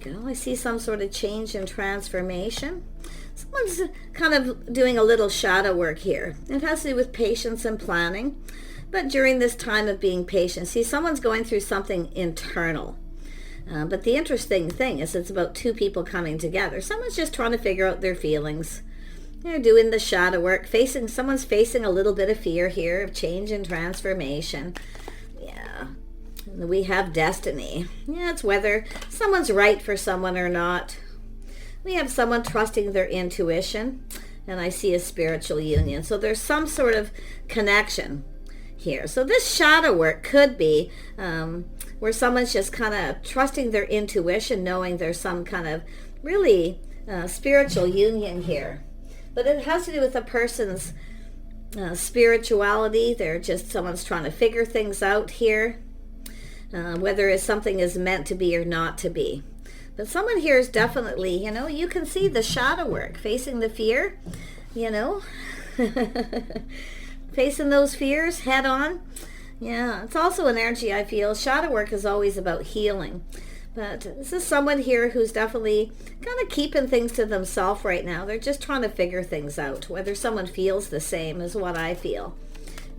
go. I see some sort of change and transformation. Someone's kind of doing a little shadow work here. It has to do with patience and planning. But during this time of being patient, see, someone's going through something internal. But the interesting thing is it's about two people coming together. Someone's just trying to figure out their feelings. They're doing the shadow work. Someone's facing a little bit of fear here of change and transformation. Yeah. And we have destiny. Yeah, it's whether someone's right for someone or not. We have someone trusting their intuition. And I see a spiritual union. So there's some sort of connection here. So this shadow work could be where someone's just kind of trusting their intuition, knowing there's some kind of really spiritual union here. But it has to do with a person's spirituality. Someone's trying to figure things out here, whether something is meant to be or not to be. But someone here is definitely, you can see the shadow work, facing the fear, facing those fears head on. Yeah, it's also an energy I feel. Shadow work is always about healing. But this is someone here who's definitely kind of keeping things to themselves right now. They're just trying to figure things out. Whether someone feels the same is what I feel.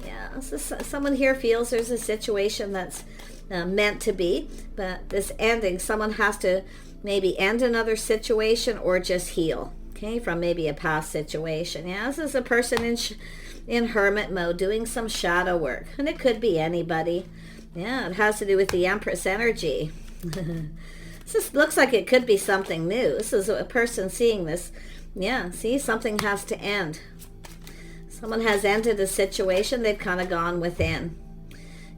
Yeah, someone here feels there's a situation that's meant to be. But this ending, someone has to maybe end another situation or just heal. Okay, from maybe a past situation. Yeah, this is a person in hermit mode doing some shadow work. And it could be anybody. Yeah, it has to do with the Empress energy. This looks like it could be something new. This is a person seeing this. Yeah, see, something has to end. Someone has ended a situation. They've kind of gone within.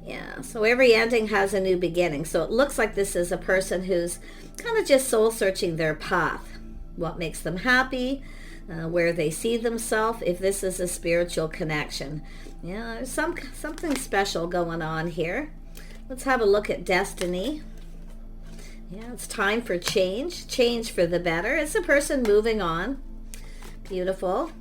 Yeah, so every ending has a new beginning. So it looks like this is a person who's kind of just soul searching their path. What makes them happy, where they see themselves, if this is a spiritual connection. Yeah, there's something special going on here. Let's have a look at destiny. Yeah, it's time for change for the better. It's a person moving on. Beautiful.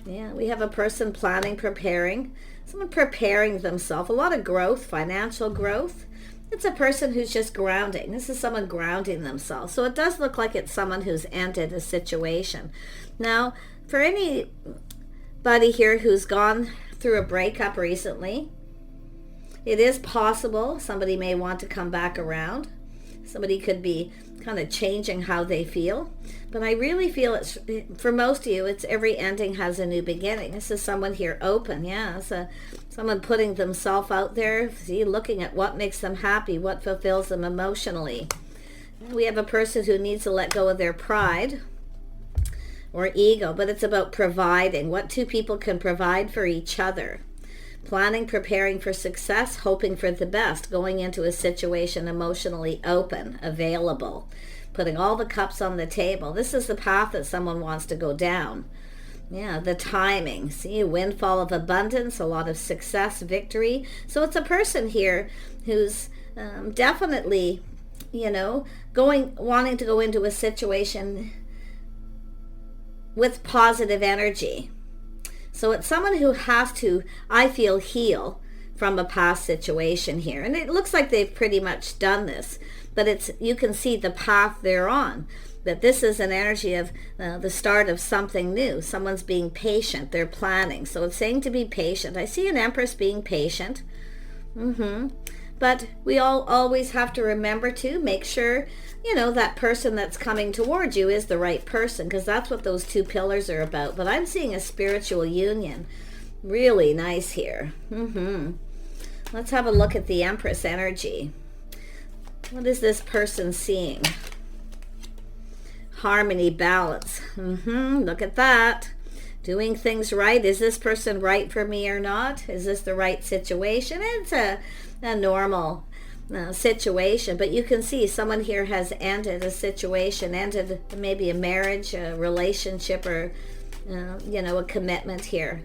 Yeah, we have a person planning, preparing. Someone preparing themselves. A lot of growth, financial growth. It's a person who's just grounding. This is someone grounding themselves. So it does look like it's someone who's ended a situation. Now, for anybody here who's gone through a breakup recently, it is possible somebody may want to come back around. Somebody could be kind of changing how they feel. But I really feel it's, for most of you, it's every ending has a new beginning. This is someone here open. Yeah, it's someone putting themselves out there, see, looking at what makes them happy, what fulfills them emotionally. We have a person who needs to let go of their pride or ego, but it's about providing, what two people can provide for each other. Planning, preparing for success, hoping for the best, going into a situation emotionally open, available, putting all the cups on the table. This is the path that someone wants to go down. Yeah, the timing. See, a windfall of abundance, a lot of success, victory. So it's a person here who's definitely, wanting to go into a situation with positive energy. So it's someone who has to, I feel, heal from a past situation here. And it looks like they've pretty much done this. But you can see the path they're on. That this is an energy of the start of something new. Someone's being patient. They're planning. So it's saying to be patient. I see an Empress being patient. But we all always have to remember to make sure, that person that's coming towards you is the right person, because that's what those two pillars are about. But I'm seeing a spiritual union. Really nice here. Let's have a look at the Empress energy. What is this person seeing? Harmony, balance. Look at that. Doing things right. Is this person right for me or not? Is this the right situation? It's a normal situation, but you can see someone here has ended a situation, ended maybe a marriage, a relationship, or a commitment here.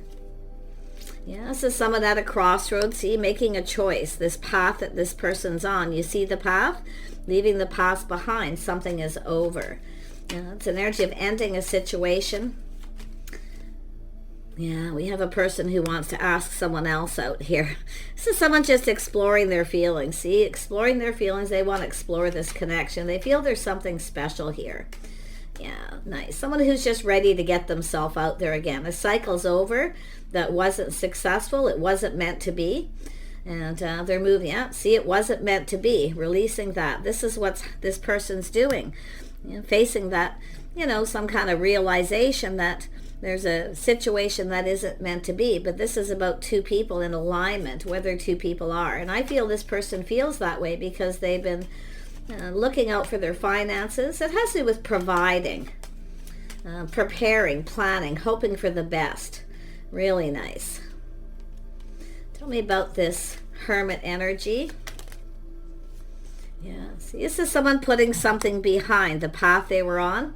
Yeah, this is someone at a crossroads, see, making a choice. This path that this person's on, you see the path? Leaving the past behind. Something is over. It's an energy of ending a situation. Yeah, we have a person who wants to ask someone else out here. This is someone just exploring their feelings. See, exploring their feelings. They want to explore this connection. They feel there's something special here. Yeah, nice. Someone who's just ready to get themselves out there again. A cycle's over that wasn't successful. It wasn't meant to be. And they're moving. Yeah, see, it wasn't meant to be. Releasing that. This is what this person's doing. You know, facing that, some kind of realization that there's a situation that isn't meant to be, but this is about two people in alignment, whether two people are. And I feel this person feels that way because they've been looking out for their finances. It has to do with providing, preparing, planning, hoping for the best. Really nice. Tell me about this Hermit energy. Yeah, see, this is someone putting something behind the path they were on.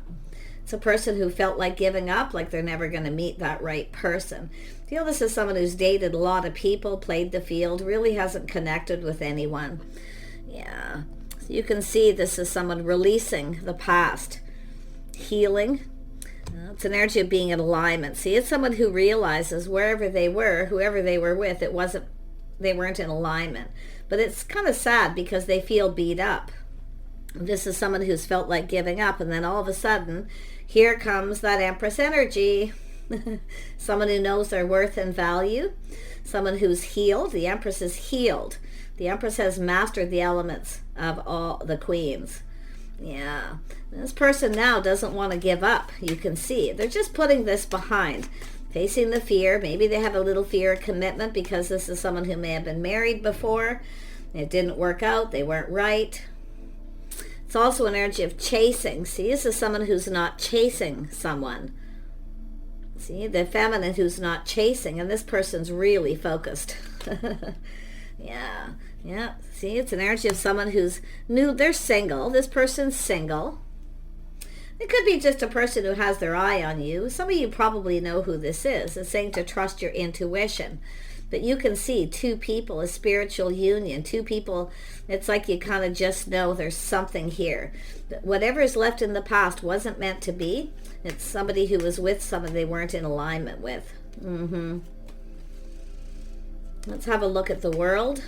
It's a person who felt like giving up, like they're never going to meet that right person. I feel this is someone who's dated a lot of people, played the field, really hasn't connected with anyone. Yeah. So you can see this is someone releasing the past, healing. It's an energy of being in alignment. See, it's someone who realizes wherever they were, whoever they were with, they weren't in alignment. But it's kind of sad because they feel beat up. This is someone who's felt like giving up, and then all of a sudden, here comes that Empress energy. Someone who knows their worth and value. Someone who's healed. The Empress is healed. The Empress has mastered the elements of all the queens. Yeah. This person now doesn't want to give up. You can see. They're just putting this behind. Facing the fear. Maybe they have a little fear of commitment because this is someone who may have been married before. It didn't work out. They weren't right. It's also an energy of chasing. See, this is someone who's not chasing someone. See, the feminine who's not chasing, and this person's really focused. Yeah. See, it's an energy of someone who's new. They're single. This person's single. It could be just a person who has their eye on you. Some of you probably know who this is. It's saying to trust your intuition. But you can see two people, a spiritual union, two people, it's like you kind of just know there's something here. Whatever is left in the past wasn't meant to be. It's somebody who was with someone they weren't in alignment with. Let's have a look at the world.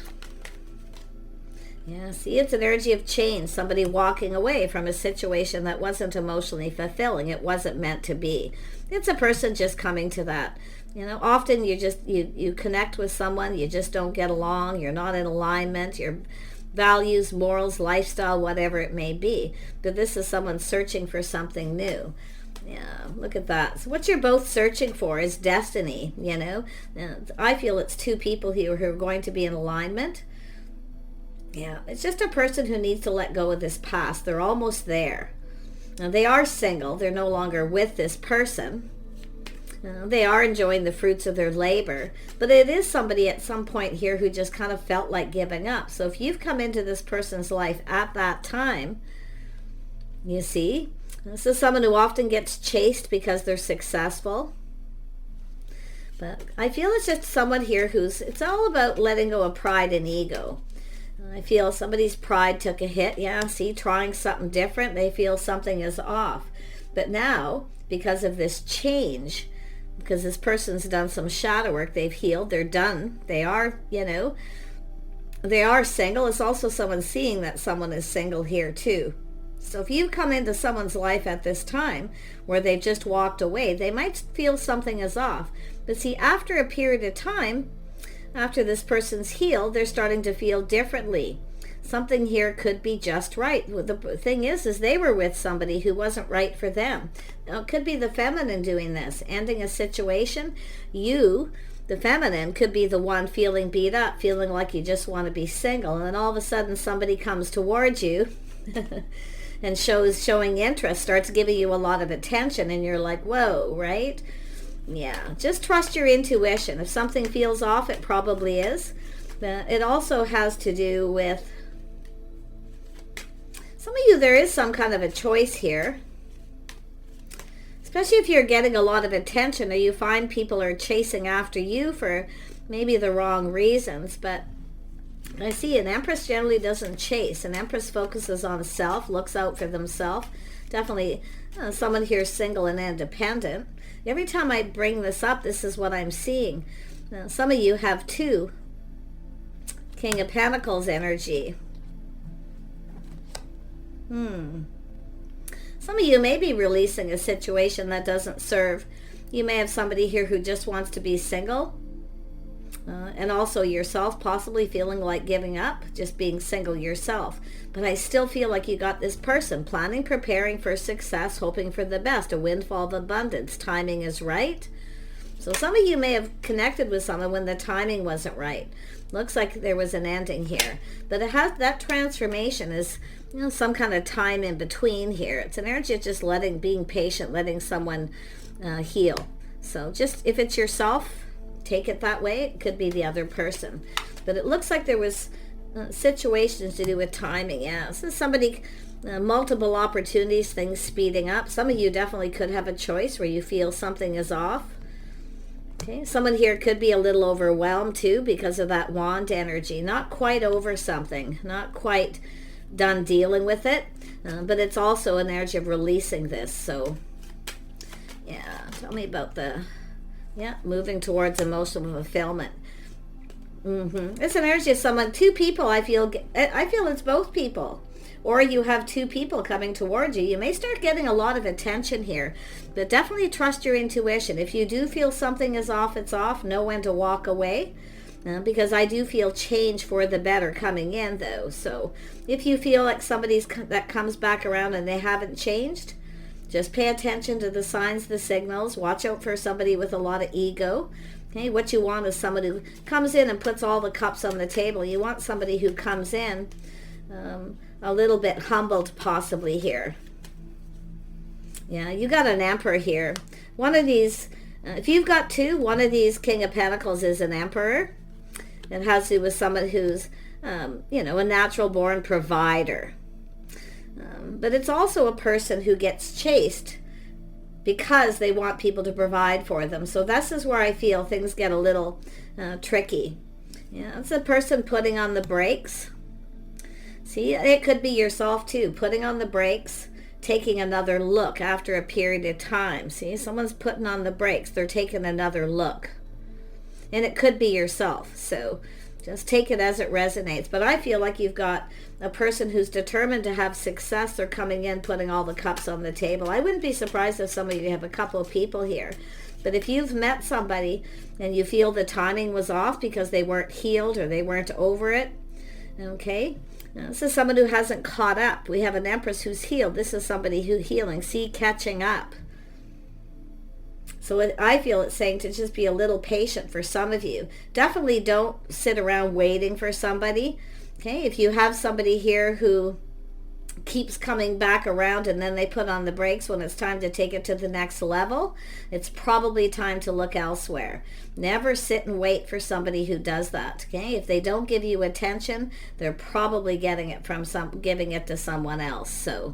Yeah, see, it's an energy of change. Somebody walking away from a situation that wasn't emotionally fulfilling. It wasn't meant to be. It's a person just coming to that. Often you connect with someone, you just don't get along, you're not in alignment, your values, morals, lifestyle, whatever it may be. But this is someone searching for something new. Yeah, look at that. So what you're both searching for is destiny, I feel it's two people here who are going to be in alignment. Yeah, it's just a person who needs to let go of this past. They're almost there. Now, they are single. They're no longer with this person. They are enjoying the fruits of their labor, but it is somebody at some point here who just kind of felt like giving up. So if you've come into this person's life at that time, you see, this is someone who often gets chased because they're successful. But I feel it's just someone here it's all about letting go of pride and ego. I feel somebody's pride took a hit. Yeah, see, trying something different, they feel something is off. But now, because of this change, because this person's done some shadow work, they've healed, they're done, they are, they are single. It's also someone seeing that someone is single here too. So if you come into someone's life at this time where they've just walked away, they might feel something is off. But see, after a period of time, after this person's healed, they're starting to feel differently. Something here could be just right. The thing is they were with somebody who wasn't right for them. Now, it could be the feminine doing this, ending a situation. You, the feminine, could be the one feeling beat up, feeling like you just want to be single. And then all of a sudden somebody comes towards you and showing interest, starts giving you a lot of attention, and you're like, whoa, right? Yeah, just trust your intuition. If something feels off, it probably is. It also has to do with some of you, there is some kind of a choice here. Especially if you're getting a lot of attention or you find people are chasing after you for maybe the wrong reasons. But I see an Empress generally doesn't chase. An Empress focuses on self, looks out for themselves. Definitely someone here is single and independent. Every time I bring this up, this is what I'm seeing. Some of you have 2 King of Pentacles energy. Some of you may be releasing a situation that doesn't serve. You may have somebody here who just wants to be single. And also yourself possibly feeling like giving up, just being single yourself. But I still feel like you got this person planning, preparing for success, hoping for the best, a windfall of abundance. Timing is right. So some of you may have connected with someone when the timing wasn't right. Looks like there was an ending here. But it has that transformation is, some kind of time in between here. It's an energy of just being patient, letting someone heal. So just if it's yourself, take it that way. It could be the other person. But it looks like there was situations to do with timing. Yeah, so somebody, multiple opportunities, things speeding up. Some of you definitely could have a choice where you feel something is off. Okay, someone here could be a little overwhelmed too because of that wand energy. Not quite over something, not quite done dealing with it, but it's also an energy of releasing this. So yeah, tell me about moving towards emotional fulfillment. It's an energy of someone, 2 people. I feel it's both people, or you have 2 people coming towards you. You may start getting a lot of attention here, but definitely trust your intuition. If you do feel something is off, it's off. Know when to walk away, because I do feel change for the better coming in, though. So if you feel like somebody's that comes back around and they haven't changed, just pay attention to the signs, the signals. Watch out for somebody with a lot of ego. Okay, what you want is somebody who comes in and puts all the cups on the table. You want somebody who comes in a little bit humbled possibly here. Yeah, you got an Emperor here. One of these, if you've got 2, one of these King of Pentacles is an Emperor. It has to do with someone who's, a natural born provider. But it's also a person who gets chased because they want people to provide for them. So this is where I feel things get a little tricky. Yeah, it's a person putting on the brakes. See, it could be yourself too, putting on the brakes, taking another look after a period of time. See, someone's putting on the brakes. They're taking another look. And it could be yourself. So just take it as it resonates. But I feel like you've got a person who's determined to have success. They're coming in, putting all the cups on the table. I wouldn't be surprised if some of you have a couple of people here. But if you've met somebody and you feel the timing was off because they weren't healed or they weren't over it, okay? Now, this is someone who hasn't caught up. We have an Empress who's healed. This is somebody who's healing. See, catching up. So I feel it's saying to just be a little patient for some of you. Definitely don't sit around waiting for somebody. Okay, if you have somebody here who keeps coming back around and then they put on the brakes when it's time to take it to the next level, it's probably time to look elsewhere. Never sit and wait for somebody who does that. Okay, if they don't give you attention, they're probably giving it to someone else. So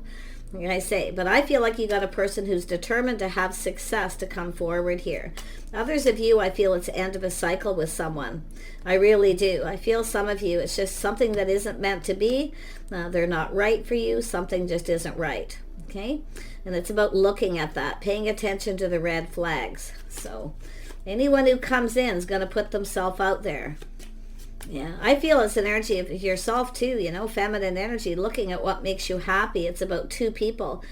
like I say, but I feel like you got a person who's determined to have success to come forward here. Others of you, I feel it's the end of a cycle with someone. I really do. I feel some of you, it's just something that isn't meant to be. They're not right for you. Something just isn't right. Okay? And it's about looking at that, paying attention to the red flags. So anyone who comes in is going to put themselves out there. Yeah, I feel it's an energy of yourself too, feminine energy, looking at what makes you happy. It's about 2 people,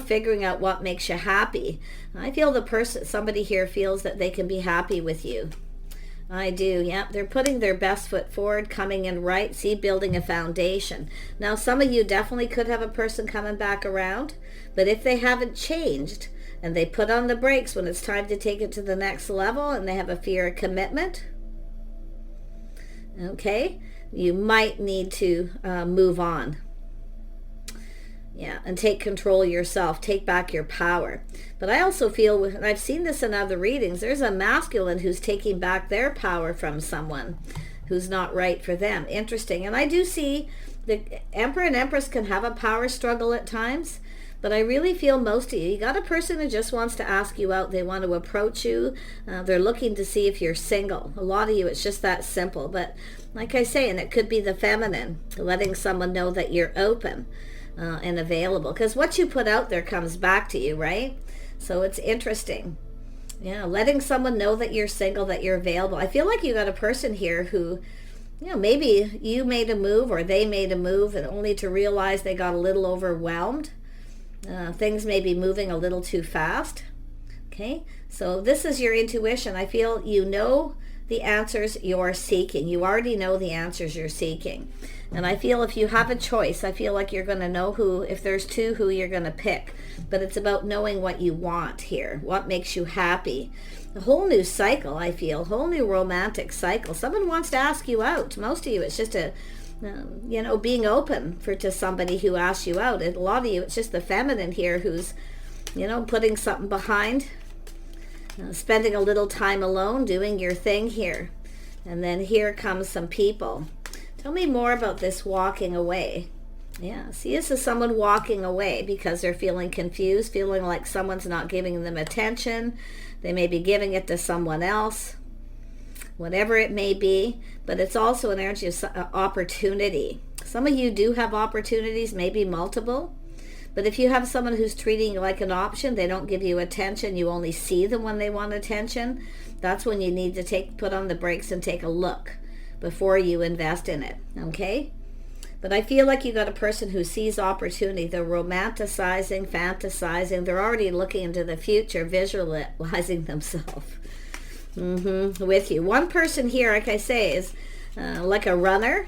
figuring out what makes you happy. I feel somebody here feels that they can be happy with you. I do, yeah. They're putting their best foot forward, coming in right, see, building a foundation. Now, some of you definitely could have a person coming back around, but if they haven't changed and they put on the brakes when it's time to take it to the next level and they have a fear of commitment, okay, you might need to move on. Yeah, and take control of yourself, take back your power. But I also feel, and I've seen this in other readings, there's a masculine who's taking back their power from someone who's not right for them. Interesting. And I do see the Emperor and Empress can have a power struggle at times, But I really feel most of you got a person who just wants to ask you out. They want to approach you. They're looking to see if you're single. A lot of you, it's just that simple. But like I say, and it could be the feminine, letting someone know that you're open and available. Because what you put out there comes back to you, right? So it's interesting. Yeah, letting someone know that you're single, that you're available. I feel like you got a person here who, maybe you made a move or they made a move, and only to realize they got a little overwhelmed. Things may be moving a little too fast. Okay, so this is your intuition. I feel you know the answers you're seeking. You already know the answers you're seeking. And I feel if you have a choice, I feel like you're going to know who, if there's two, who you're going to pick. But it's about knowing what you want here, what makes you happy. A whole new cycle, I feel, a whole new romantic cycle. Someone wants to ask you out. Most of you, it's just being open to somebody who asks you out. And a lot of you, it's just the feminine here who's, putting something behind, spending a little time alone, doing your thing here. And then here comes some people. Tell me more about this walking away. Yeah, see, this is someone walking away because they're feeling confused, feeling like someone's not giving them attention. They may be giving it to someone else, whatever it may be. But it's also an energy of opportunity. Some of you do have opportunities, maybe multiple. But if you have someone who's treating you like an option, they don't give you attention, you only see them when they want attention, that's when you need to put on the brakes and take a look before you invest in it, okay? But I feel like you got a person who sees opportunity. They're romanticizing, fantasizing. They're already looking into the future, visualizing themselves with you. One person here, like I say, is like a runner.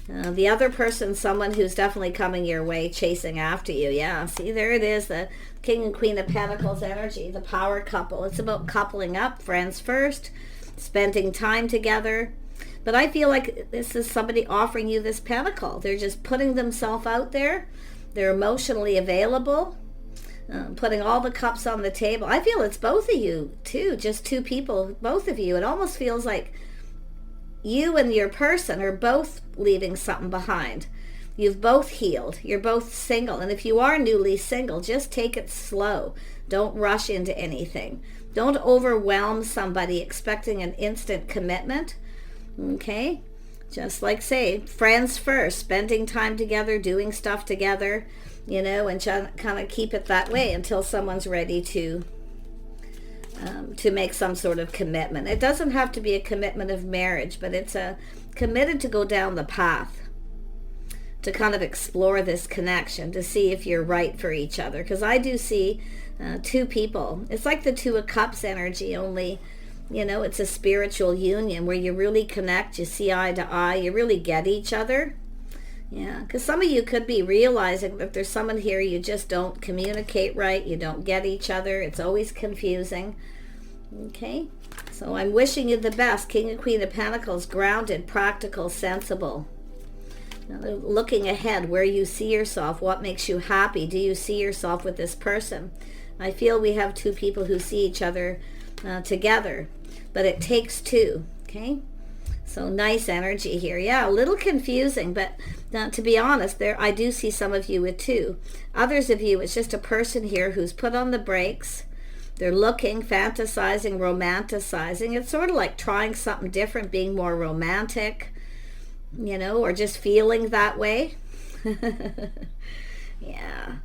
The other person, someone who's definitely coming your way, chasing after you. Yeah, see, there it is, the King and Queen of Pentacles energy, the power couple. It's about coupling up, friends first, spending time together. But I feel like this is somebody offering you this pentacle. They're just putting themselves out there. They're emotionally available, putting all the cups on the table. I feel it's both of you, too, just two people, both of you. It almost feels like you and your person are both leaving something behind. You've both healed. You're both single. And if you are newly single, just take it slow. Don't rush into anything. Don't overwhelm somebody expecting an instant commitment. Okay? Just like say, friends first, spending time together, doing stuff together, and kind of keep it that way until someone's ready to make some sort of commitment. It doesn't have to be a commitment of marriage, but it's committed to go down the path, to kind of explore this connection, to see if you're right for each other. Because I do see two people. It's like the Two of Cups energy, only it's a spiritual union where you really connect, you see eye to eye, you really get each other. Yeah, because some of you could be realizing that there's someone here you just don't communicate right, you don't get each other, it's always confusing. Okay, so I'm wishing you the best. King and Queen of Pentacles, grounded, practical, sensible. Now, looking ahead, where you see yourself, what makes you happy. Do you see yourself with this person? I feel we have two people who see each other together, but it takes two. Okay, so nice energy here. Yeah, a little confusing, but to be honest, I do see some of you with two. Others of you, it's just a person here who's put on the brakes. They're looking, fantasizing, romanticizing. It's sort of like trying something different, being more romantic, or just feeling that way. Yeah,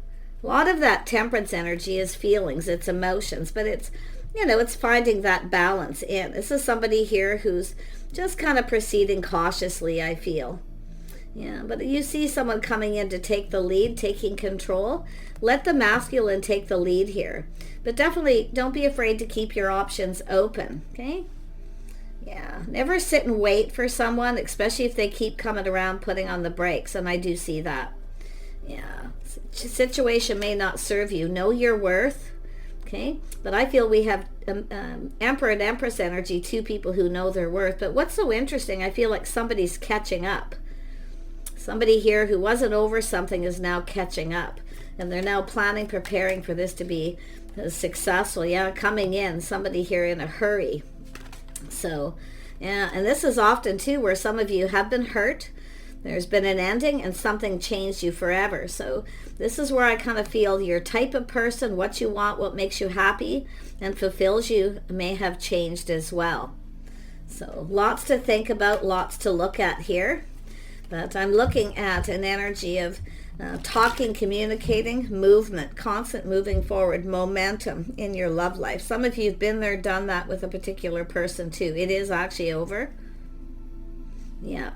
a lot of that Temperance energy is feelings, it's emotions, but it's it's finding that balance in. This is somebody here who's just kind of proceeding cautiously, I feel. Yeah, but you see someone coming in to take the lead, taking control. Let the masculine take the lead here. But definitely don't be afraid to keep your options open, okay? Yeah, never sit and wait for someone, especially if they keep coming around putting on the brakes, and I do see that. Yeah, situation may not serve you. Know your worth. Okay, but I feel we have Emperor and Empress energy, two people who know their worth. But what's so interesting, I feel like somebody's catching up. Somebody here who wasn't over something is now catching up. And they're now planning, preparing for this to be successful. Yeah, coming in, somebody here in a hurry. So, yeah, and this is often too where some of you have been hurt. There's been an ending and something changed you forever. So this is where I kind of feel your type of person, what you want, what makes you happy and fulfills you may have changed as well. So lots to think about, lots to look at here. But I'm looking at an energy of talking, communicating, movement, constant moving forward, momentum in your love life. Some of you have been there, done that with a particular person too. It is actually over. Yeah.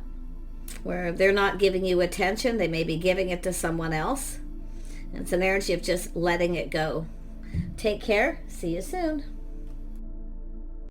Where they're not giving you attention, they may be giving it to someone else. It's an energy of just letting it go. Take care. See you soon.